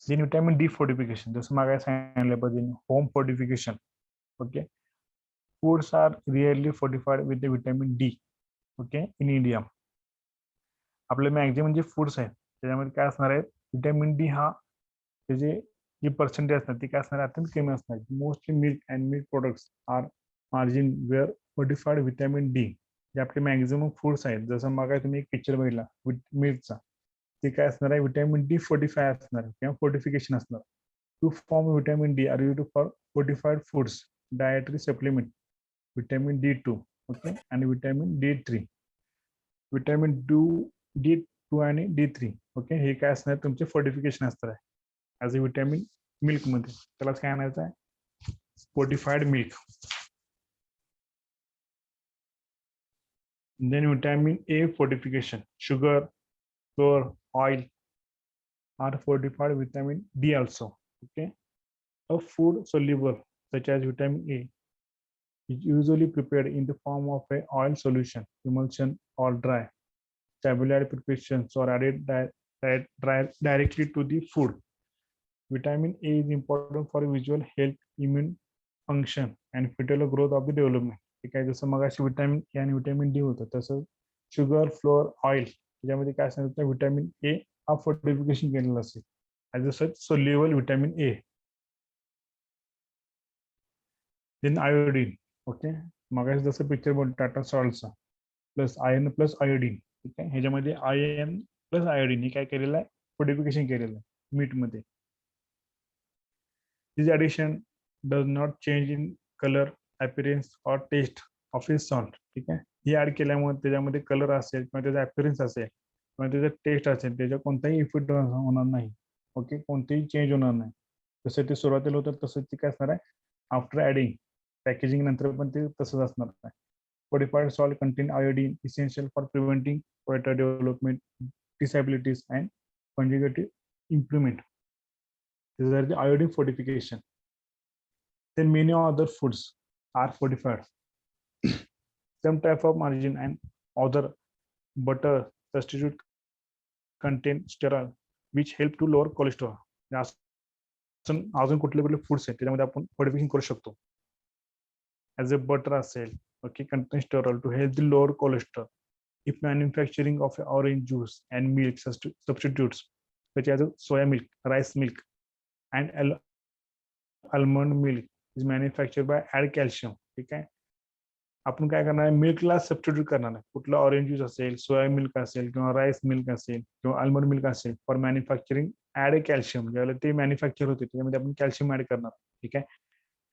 Then vitamin D fortification, जसं मागे सांगितलं पद्धतीने home fortification. Okay, foods are rarely fortified with the vitamin D. Okay, in India आपले मॅक्झिमम जे फूड्स आहेत त्याच्यामध्ये काय असणार आहे, व्हिटॅमिन डी हा त्याचे जे पर्सेंटेज असणार ते काय असणार आहे, अत्यंत कमी असणार. Mostly milk and milk products are margin were fortified vitamin D. जे आपले मॅक्झिमम फूड्स आहेत, जसं मागे तुम्ही एक पिक्चर बघितला मिल्कचा, ते काय असणार आहे, व्हिटॅमिन डी फोर्टिफाय असणार किंवा फोर्टिफिकेशन असणार. Two form vitamin D are you to for fortified foods dietary supplement vitamin D2 okay आणि व्हिटॅमिन D3. व्हिटॅमिन D2 आणि D3 ओके हे काय असणार, तुमचे फोर्टिफिकेशन असणार आहे ऍज अ व्हिटॅमिन मिल्क मध्ये. त्यालाच काय आणायचं आहे, fortified milk. Then vitamin A fortification, sugar, flour, oil are fortified vitamin D also. Okay, a food soluble such as vitamin A is usually prepared in the form of a oil solution, emulsion, or dry. Stabilized preparations are added directly to the food. Vitamin A is important for visual health, immune function, and fetal growth of the development. ठीक आहे, जसं मग vitamin A आणि vitamin D होतं, तसं sugar, flour, oil त्याच्यामध्ये काय असणार, व्हिटॅमिन ए हा फोर्टिफिकेशन केलेला असेल as a such soluble vitamin A. Then iodine okay, मग जसं पिक्चर बोल टाटा सॉल्टचा प्लस आयर्न प्लस आयोडीन. ठीक आहे, ह्याच्यामध्ये आयर्न प्लस आयोडीन हे काय केलेलं आहे, फोर्टिफिकेशन केलेलं आहे मीट मध्ये. This addition does not change in colour, appearance और टेस्ट ऑफ हिज सॉल्ट. ठीक आहे, ही ऍड केल्यामुळे त्याच्यामध्ये कलर असेल किंवा त्याचा अपीअरन्स असेल किंवा त्याचा टेस्ट असेल, त्याचा कोणताही इफेक्ट होणार नाही. ओके, कोणतेही चेंज होणार नाही. जसं ते सुरुवातीला होतं तसं ते काय असणार आहे, आफ्टर ऍडिंग पॅकेजिंग नंतर पण ते तसंच असणार आहे. Fortified salt contain iodine, essential for preventing fetal development, disabilities, and conjugative improvement. These are the iodine fortification. Then many other foods are fortified. Some type of margarine and other butter substitute contain sterol, which help to lower cholesterol. अजून कुठले कुठले foods आहेत त्याच्यामध्ये आपण fortification करू शकतो. As अ butter असेल okay contain sterol to help the lower cholesterol. If manufacturing of orange juice and milk substitutes such as soya milk, rice milk, and almond milk is manufactured by add calcium. ठीक आहे, आपण काय करणार आहे, मिल्कला substitute करणार आहे. कुठलं orange juice असेल, सोया मिल्क असेल किंवा राईस मिल्क असेल किंवा आल्मंड मिल्क असेल, फॉर मॅन्युफॅक्चरिंग ऍड कॅल्शियम. ज्यावेळेला ते मॅन्युफॅक्चर होते त्याच्यामध्ये आपण कॅल्शियम ऍड करणार. ठीक आहे.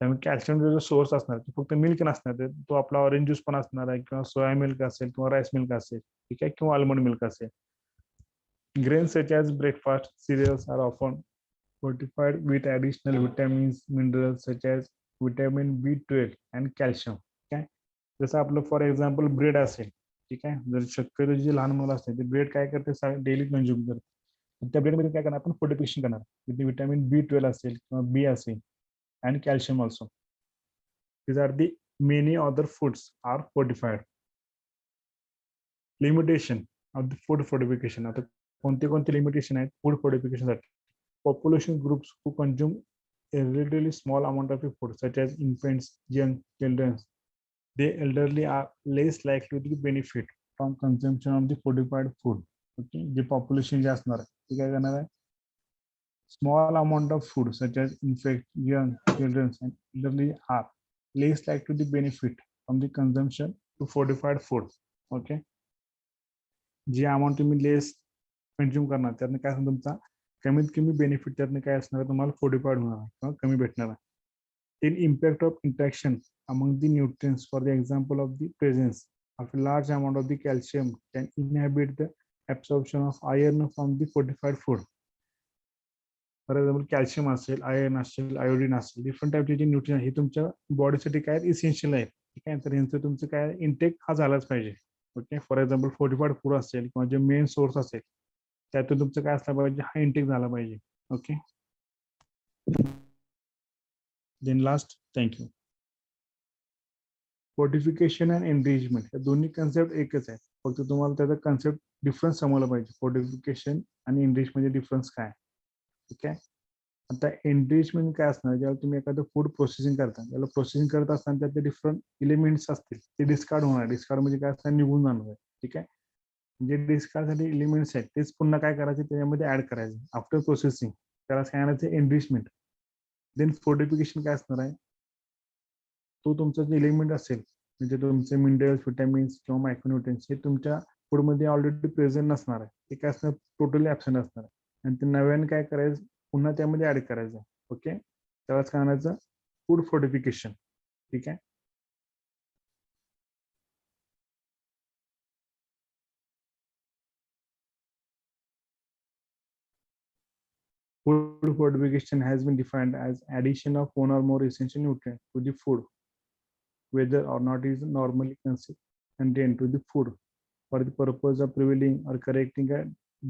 त्यामुळे कॅल्शियमचा जो सोर्स असणार तो फक्त मिल्क नसणार, तो आपला ऑरेंज ज्यूस पण असणार आहे किंवा सोया मिल्क असेल किंवा राईस मिल्क असेल. ठीक आहे. किंवा आल्मंड मिल्क असेल. Grains such as breakfast cereals are often fortified with additional vitamins, minerals such as vitamin B12 and calcium. Okay. जसं आपलं फॉर एक्झाम्पल ब्रेड असेल. ठीक आहे. जर शक्यतो जी लहान मुलं असतात ते ब्रेड काय करते, डेली कंझ्युम करते. त्या ब्रेडमध्ये काय करणार आपण, फोर्टिफिकेशन करणार. तिथे विटॅमिन B12 असेल किंवा बी असेल and calcium also. these are the many other foods are fortified. Limitation of the food fortification. आता कोणते कोणते लिमिटेशन आहेत फूड फोर्टिफिकेशन साठी? Population groups who consume a relatively small amount of food, such as infants, young children, the elderly are less likely to benefit from consumption of the fortified food. Okay, जे population जे असणार आहे ते काय करणार आहे, small amount of food such as infants, young children and elderly are less likely to benefit from the consumption of fortified food. Okay, जी amount तुम्ही लेस कंझ्युम करणार त्यातनं काय असणार, तुमचा कमीत कमी बेनिफिट त्यातनं काय असणार, तुम्हाला फोर्टिफाईड होणार किंवा कमी भेटणार आहे. In impact of interaction among the nutrients, for the example of the presence of a large amount of the calcium can inhabit the absorption of iron from the fortified food. For example calcium असेल, iron असेल, iodine असेल, different टाईपचे जे nutrient हे तुमच्या बॉडीसाठी काय essential आहे. ठीक आहे. तर यांचं तुमचं काय इंटेक हा झालाच पाहिजे. Okay. For example fortified food असेल किंवा जे मेन सोर्स असेल त्यातून तुमचं काय असलं पाहिजे, हा इंटेक झाला पाहिजे. Okay. Then last, thank you. Fortification and enrichment हे दोन्ही कन्सेप्ट एकच आहे, फक्त तुम्हाला त्याचा कन्सेप्ट डिफरन्स समजला पाहिजे. फोर्टिफिकेशन आणि एनरिचमेंट मध्ये डिफरन्स काय. ठीक आहे. आता एनरिचमेंट काय असणार, जेव्हा तुम्ही एखादं फूड प्रोसेसिंग करता, त्याला प्रोसेसिंग करत असताना त्यातले डिफरंट एलिमेंट्स असतील ते डिस्कार्ड होणार. डिस्कार्ड म्हणजे काय असणार, निघून जाणार आहे. ठीक आहे. जे डिस्कार्ड साठी एलिमेंट्स आहेत तेच पुन्हा काय करायचे, त्याच्यामध्ये ऍड करायचे आफ्टर प्रोसेसिंग. त्याला काय आणायचं, एनरिचमेंट. देन फोर्टिफिकेशन काय असणार आहे, तो तुमचा जे एलिमेंट असेल म्हणजे तुमचे मिनरल्स, विटॅमिन्स किंवा मायक्रोन्युट्रिएंट्स हे तुमच्या फूडमध्ये ऑलरेडी प्रेझेंट नसणार आहे. ते काय असणार, टोटली ऍबसेंट असणार आहे. आणि ते नव्याने काय करायचं, पुन्हा त्यामध्ये ऍड करायचं. ओके. त्यालाच काय आणायचं, फूड फोर्टिफिकेशन. ठीक आहे. Food fortification has been defined as addition of one or more essential nutrients to the food, whether or not is normally contained to the food for the purpose of preventing or correcting a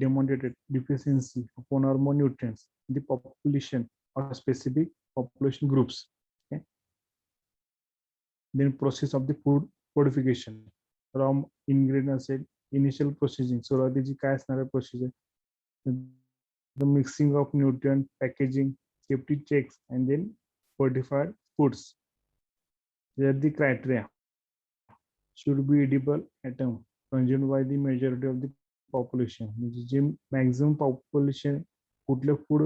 demonstrated deficiency of one or more nutrients in the population or specific population groups. Okay. Then process of the food fortification from ingredients initial processing. So the काय असणार procedure, the mixing of nutrient, packaging, safety checks, and then fortified foods. There the criteria should be edible atom consumed by the majority of the population. म्हणजे जे maximum population कुठलं food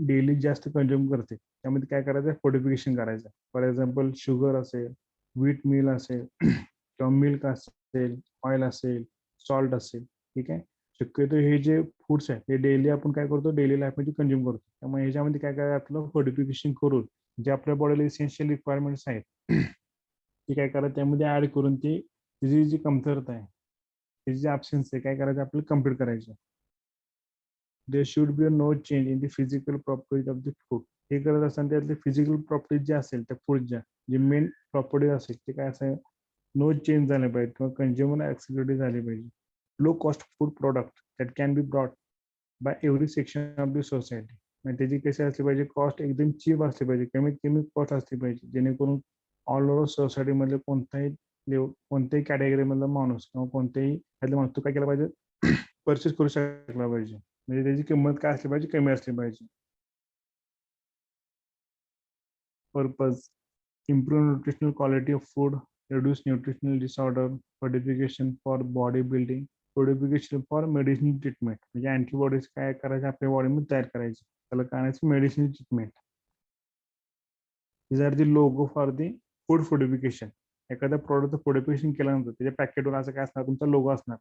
daily जास्त consume करते त्यामध्ये काय करायचं, fortification करायचं. For example sugar असेल, व्हीट मिल असेल किंवा मिल्क असेल, ऑइल असेल, सॉल्ट असेल. ठीक आहे. शक्यतो हे जे फूड्स आहेत हे डेली आपण काय करतो, डेली लाईफमध्ये कंझ्युम करतो. त्यामुळे ह्याच्यामध्ये काय काय आपलं फोर्टिफिकेशन करून जे आपल्या बॉडीला इसेन्शियल रिक्वायरमेंट्स आहेत ते काय करायचं, त्यामध्ये ऍड करून ते त्याची जी कमतरता आहे, त्याची जी ऍब्सेन्स आहे, काय करायचं आपल्याला कम्प्लीट करायचं. There should be no change in the physical properties of the food. हे करत असताना त्यातले फिजिकल प्रॉपर्टीज जे असेल त्या फूडच्या जे मेन प्रॉपर्टीज असेल ते काय असं नो चेंज झाले पाहिजे किंवा कंझ्युमर ऍक्सेसिबिलिटी झाली पाहिजे. Low cost food product that can be brought by every section of the society. म्हणजे त्याची कशी असली पाहिजे, कॉस्ट एकदम चीप असली पाहिजे, कमीत कमी कॉस्ट असली पाहिजे, जेणेकरून ऑल ओव्हर सोसायटीमध्ये कोणत्याही कॅटेगरी मधला माणूस किंवा कोणत्याही माणूस तो काय केला पाहिजे, परचेस करू शकला पाहिजे. म्हणजे त्याची किंमत काय असली पाहिजे, कमी असली पाहिजे. Purpose, improve nutritional quality of food, reduce nutritional disorder, fortification for body building, fortification for medicinal treatment. म्हणजे अँटीबॉडीज काय करायचे आपल्या बॉडीमध्ये तयार करायचे, त्याला काय medicinal treatment. These are the logo for the food fortification. एखाद्या प्रोडक्टचं फोटोफिकेशन केल्यानंतर त्याच्या पॅकेटवर असं काय असणार, तुमचा लोगो असणार.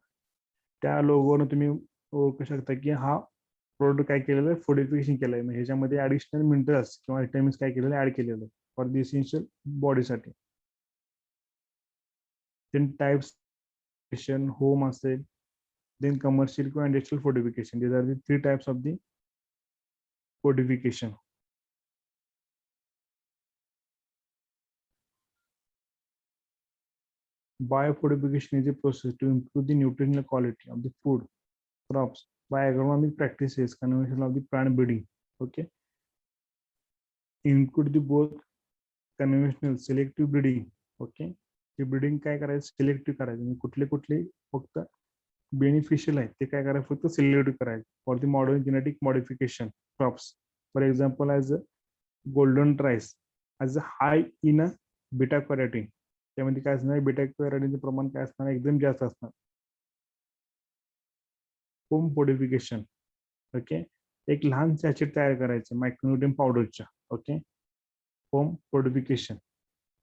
त्या लोगोनं तुम्ही ओळखू शकता की हा प्रोडक्ट काय केलेलं आहे, फोटोफिकेशन केलंय. म्हणजे ह्याच्यामध्ये ऍडिशनल मिनरल्स किंवा व्हिटॅमिन्स काय केलेलं ऍड केलेलं आहे फॉर द इसेन्शियल बॉडीसाठी. देन टाइप्स होम असेल, देन कमर्शियल किंवा industrial fortification. These are the 3 types of the fortification. Biofortification is a process to improve the nutritional quality of the food, crops by agronomic practices, conservation of the plant breeding. Okay, include the both conventional selective breeding. Okay, हे breeding काय करायचं, selective करायचं. म्हणजे कुठले कुठले फक्त beneficial आहेत ते काय करायचं, फक्त सिलेक्टिव्ह करायचं for the modern genetic modification crops. For example as golden rice as a high in a beta carotene. त्यामध्ये काय असणार, बीटा कॅरोटीनचं प्रमाण काय असणार, एकदम जास्त असणार. Home fortification. ओके, एक लहान सॅचेट तयार करायचं मायक्रोन्यूट्रिएंट पावडरच्या. Okay, home fortification.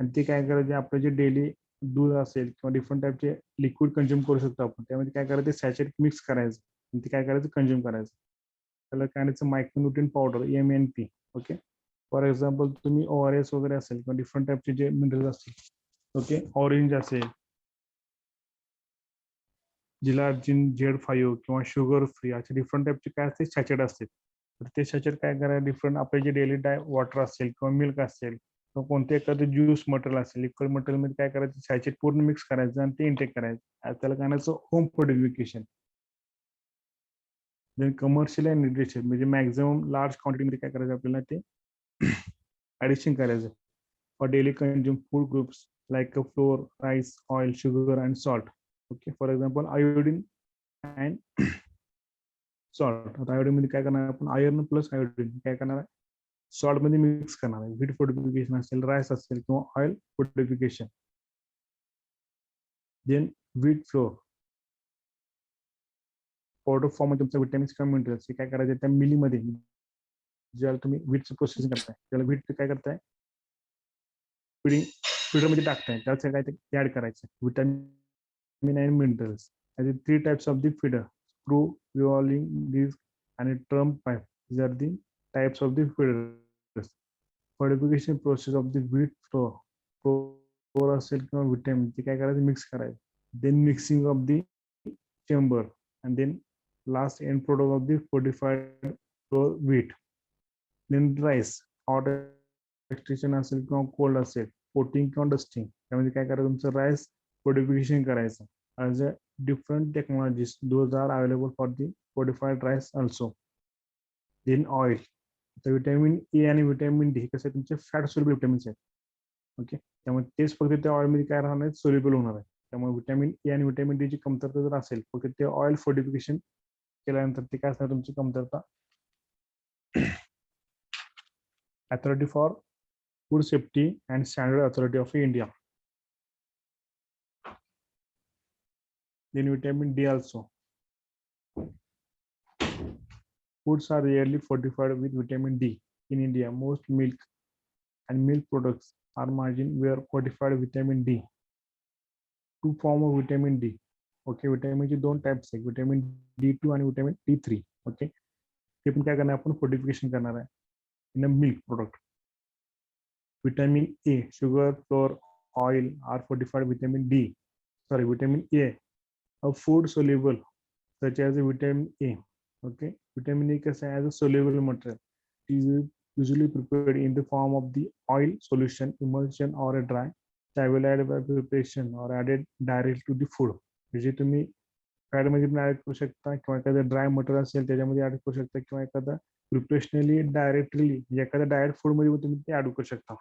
आणि ते काय करायचे, आपलं जे डेली दूध असेल किंवा डिफरंट टाईपचे लिक्विड कंझ्युम करू शकतो आपण, त्यामध्ये काय करायचं, सॅचेट मिक्स करायचं आणि ते काय करायचं, कंझ्युम करायचं. त्याला काय करायचं, micronutrient powder MNP. Okay, for example तुम्ही ORS वगैरे असेल किंवा डिफरंट टाईपचे जे मिनरल्स असतील, ओके, ऑरेंज असेल, जिलार्जिन Z5 किंवा शुगर फ्री, असे डिफरंट टाईपचे काय असते सॅचेट असते. तर ते सॅचेट काय करायचं, डिफरंट आपले जे डेली वॉटर असेल किंवा मिल्क असेल किंवा कोणते एखादं ज्यूस मटेरियल असेल, लिक्विड मटेरियल मध्ये काय करायचं, सॅचेट पूर्ण मिक्स करायचं आणि ते इंटेक करायचं. त्याला काय करायचं, home fortification. Then commercial and nutrition, म्हणजे मॅक्झिमम लार्ज क्वांटिटीमध्ये काय करायचं, आपल्याला ते ऍडिशन करायचं for daily consume food groups like flour, rice, oil, sugar and salt. Okay, for example iodine and salt. आता आयोडीन मध्ये काय करणार आपण, आयर्न प्लस आयोडीन काय करणार आहे, सॉल्ट मध्ये मिक्स करणार आहे. व्हीट फोर्टिफिकेशन असेल, राईस असेल किंवा oil fortification. Then wheat flour powder form मध्ये तुमचं विटॅमिन्स किंवा मिनरल्स काय करायचे, त्या मिलीमध्ये ज्याला तुम्ही व्हीटचं प्रोसेसिंग करताय, त्याला व्हीट काय करताय, फिडिंग फीडरमध्ये टाकताय, त्याचं काय ते ऍड करायचं विटॅमिन अँड मिनरल्स. आणि 3 types of the feeder, screw, revolving disc आणि trump pipe. These are the types of the feeders. Fortification process of the wheat flour असेल किंवा विटॅमिन ते काय करायचं, मिक्स करायचं. Then mixing of the chamber and then last end product of the fortified flour wheat. Then rice, hot extraction असेल किंवा cold असेल, coating किंवा डस्टिंग, त्यामध्ये काय करायचं, तुमचं राईस फोर्टिफिकेशन करायचं. As a different technologies those are available for the fortified rice also. Then oil. तर विटॅमिन ए आणि विटॅमिन डी कसे तुमचे फॅट सोल्युबल विटॅमिन्स आहेत. ओके, त्यामुळे तेच फक्त त्या ऑइलमध्ये काय राहणार आहेत, सोल्युबल होणार आहे. त्यामुळे विटॅमिन ए आणि विटॅमिन डी ची कमतरता जर असेल, फक्त ते ऑइल फोर्टिफिकेशन केल्यानंतर ते काय असणार, तुमची कमतरता. Authority for food safety and standard authority of India. Then vitamin D also. Foods are rarely fortified with vitamin D. In India, most milk and milk products are margin were fortified with vitamin D. Two form of vitamin D. Okay, विटॅमिनचे 2 types आहेत, vitamin D2 आणि vitamin D3. Okay, ते पण काय करणार आपण, fortification करणार आहे in a milk product. Vitamin A, sugar, flour, oil are fortified vitamin D, sorry vitamin A, a food soluble such as a vitamin A. Okay, vitamin A कसं आहे, as a soluble material is usually prepared in the form of the oil solution, emulsion or a dry, stabilized by preparation or added directly to the food. म्हणजे तुम्ही fat मध्ये पण add करू शकता किंवा एखादं ड्राय मटेरियल असेल त्याच्यामध्ये ऍड करू शकता किंवा एखादा प्रिपरेशनली डायरेक्टली एखाद्या डायरेक्ट फूड मध्ये तुम्ही ते ऍड करू शकता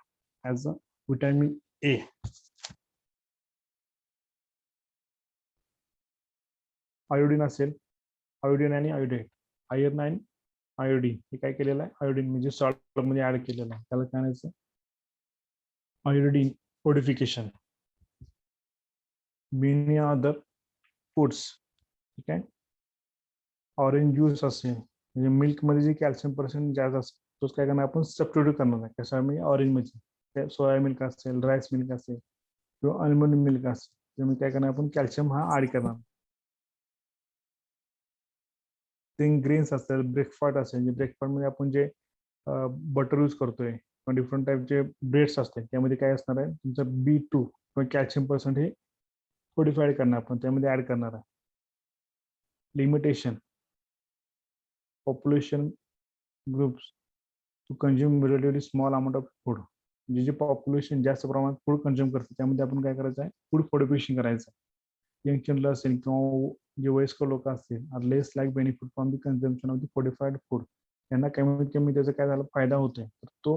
as a vitamin A. Iodine असेल, आयोडीन आणि आयोडेट, आयर्न आणि आयोडीन हे काय केलेलं आहे, आयोडीन म्हणजे सॉल्ट मध्ये ऍड केलेलं आहे, त्याला काय म्हणायचं, iodine fortification. Many other foods, ठीक आहे, ऑरेंज ज्यूस असेल म्हणजे मिल्क मध्ये जे कॅल्शियम पर्सेंट जास्त असतो तोच काय करणार आपण सबस्टिट्यूट करणार आहे कशामध्ये, ऑरेंज मध्ये. सोया मिल्क असेल, राईस मिल्क असेल, किंवा अल्मंड मिल्क असेल त्यामुळे काय करणार आपण कॅल्शियम हा ऍड करणार. ग्रेन्स असेल ब्रेकफास्ट असेल ब्रेकफास्ट मध्ये आपण जे बटर यूज करतोय किंवा डिफरंट टाईपचे ब्रेड्स असतात त्यामध्ये काय असणार आहे तुमचं B2 किंवा कॅल्शियम पर्सेंट हे फोर्टिफाईड करणार आपण त्यामध्ये ऍड करणार आहे. Limitation population groups to consume relatively small amount of food जे पॉप्युलेशन जास्त प्रमाणात फूड कंझ्युम करते त्यामध्ये आपण काय करायचं आहे फूड फोर्टिफिकेशन करायचं आहे. यंग चिल्ड्रन असेल किंवा जे वयस्कर लोक असतील are less like benefit from the consumption of the fortified food त्यांना कमीत कमी त्याचा काय झाला फायदा होतोय तर तो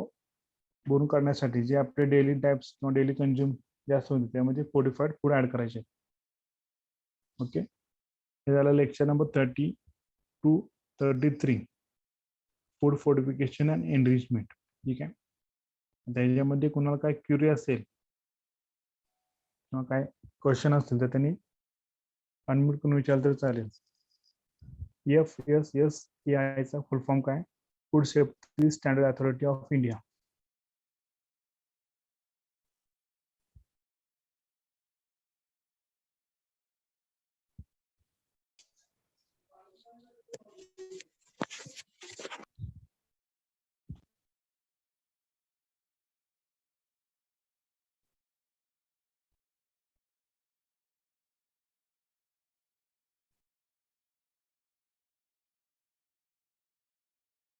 भरून काढण्यासाठी जे आपले डेली टाईप्स किंवा डेली कंझ्युम जास्त होते त्यामध्ये फोर्टिफाईड फूड ऍड करायचे. ओके हे झालं lecture number 32-33 food fortification and enrichment. ठीक आहे त्याच्यामध्ये कुणाला काय क्युरी असेल किंवा काय क्वेश्चन असतील तर त्यांनी अनम्यूट करून विचारलं तर चालेल. FSSAI चा फुल फॉर्म काय food safety standard authority of India.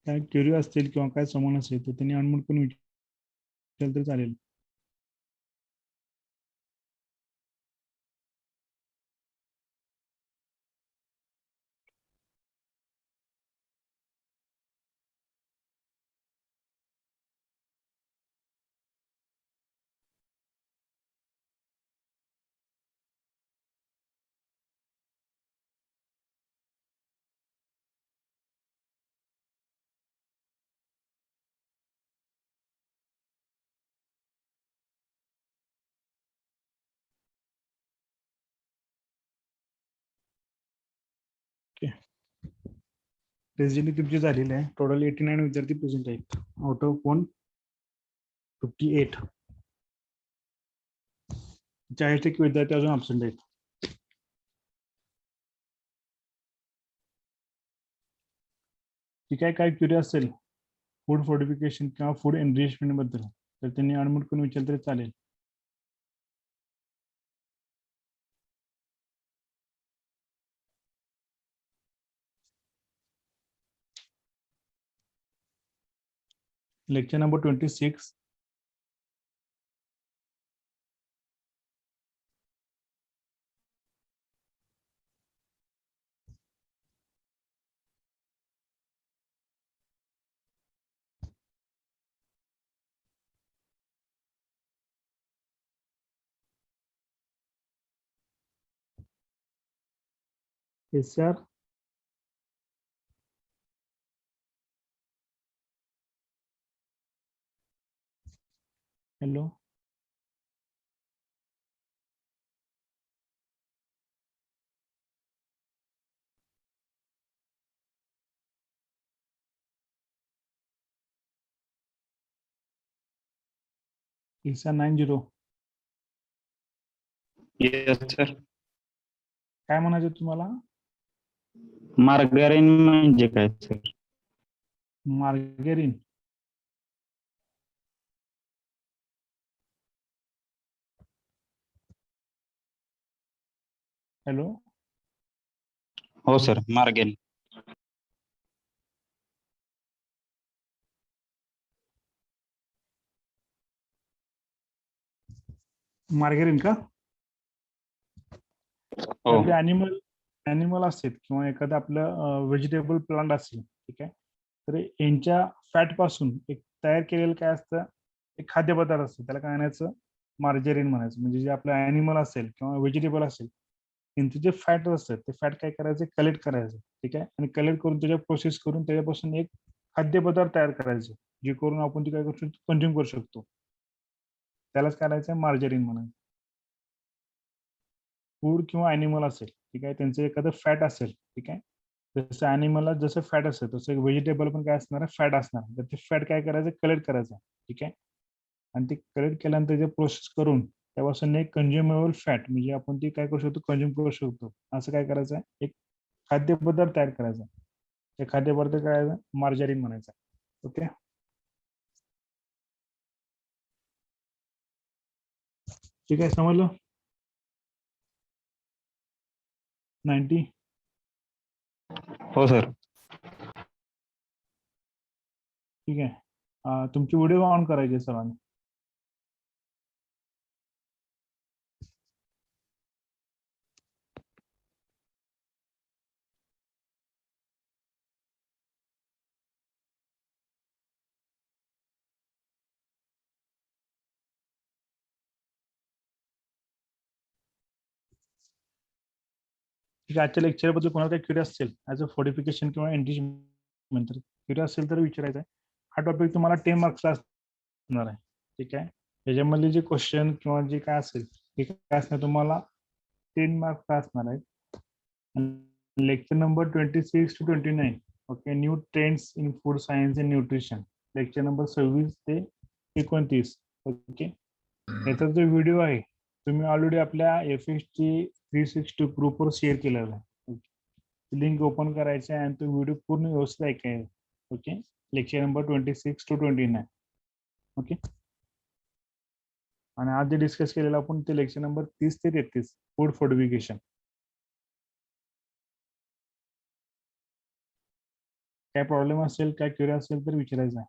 काय क्युरी असतील किंवा काय समान असेल तर त्यांनी अनम्यूट करून विचारलं तर चालेल. प्रेझेंटली तुमची झालेली आहे टोटल 89 विद्यार्थी प्रेझेंट आहेत आउट ऑफ 158. 40% विद्यार्थी अजून अब्सेंट आहेत. ठीक आहे काय क्युरी असेल फूड फोर्टिफिकेशन किंवा फूड एनरिचमेंट बद्दल तर त्यांनी अनम्यूट करून विचारलं तरी चालेल. Lecture number 26 SR hello SR 90 yes sir. काय म्हणायचं तुम्हाला मार्गारीन म्हणजे काय सर? मार्गेरिन हॅलो हो सर मार्गेन. मार्गेरिन का हो आपले ॲनिमल असतील किंवा एखादं आपलं व्हेजिटेबल प्लांट असेल ठीक आहे तर यांच्या फॅट पासून एक तयार केलेलं काय असतं एक खाद्यपदार्थ असतं त्याला काय म्हणायचं मार्जेरिन म्हणायचं. म्हणजे जे आपलं ॲनिमल असेल किंवा व्हेजिटेबल असेल त्यांचे जे फॅट असतात ते फॅट काय करायचं कलेक्ट करायचं ठीक आहे आणि कलेक्ट करून त्याच्या प्रोसेस करून त्याच्यापासून एक खाद्यपदार्थ तयार करायचे जे करून आपण ते काय करू शकतो कंझ्युम करू शकतो त्यालाच करायचं मार्जेरिन म्हणायचं. फूड किंवा ॲनिमल असेल ठीक आहे त्यांचं एखादं फॅट असेल ठीक आहे जसं ॲनिमलला जसं फॅट असेल तसं एक व्हेजिटेबल पण काय असणार फॅट असणार तर ते फॅट काय करायचं कलेक्ट करायचं ठीक आहे आणि ते कलेक्ट केल्यानंतर जे प्रोसेस करून त्यापासून एक कंझ्युमेबल फॅट म्हणजे आपण ती काय करू शकतो, कंझ्युम करू शकतो. असं काय करायचं आहे, एक खाद्यपदार्थ तयार करायचा. ते खाद्यपदार्थ करायचा मार्जरीन म्हणायचा. ओके, ठीक आहे, समजलं. 90. हो सर. ठीक आहे. तुमची व्हिडिओ ऑन करायची सर्वांनी. ठीक आहे, आजच्या लेक्चरबद्दल कोणाला काही क्युरियस असेल ॲज अ फोर्टिफिकेशन किंवा एंटीजमेंट तर क्युरियस असेल तर विचारायचं आहे. हा टॉपिक तुम्हाला 10 मार्क्सला असणार आहे. ठीक आहे, त्याच्यामधले जे क्वेश्चन किंवा जे काय असेल ते काय असणार तुम्हाला 10 मार्क्सला असणार आहे. Lecture number 26 to 29. Okay, new trends in food science and nutrition. Lecture number 26 ते 29. ओके, याचा जो व्हिडिओ आहे तुम्ही ऑलरेडी आपल्या FXT 360 ग्रुपवर शेअर केलेला आहे. लिंक ओपन करायची आहे आणि तो व्हिडिओ पूर्ण व्यवस्थित ऐकायचा. Okay, lecture number 26 to 29. Okay, आणि आज जे डिस्कस केलेलं आपण ते लेक्चर नंबर 30 ते 33 फूड फोर्टिफिकेशन. काय प्रॉब्लेम असेल, काय क्युरियस असेल तर विचारायचं आहे.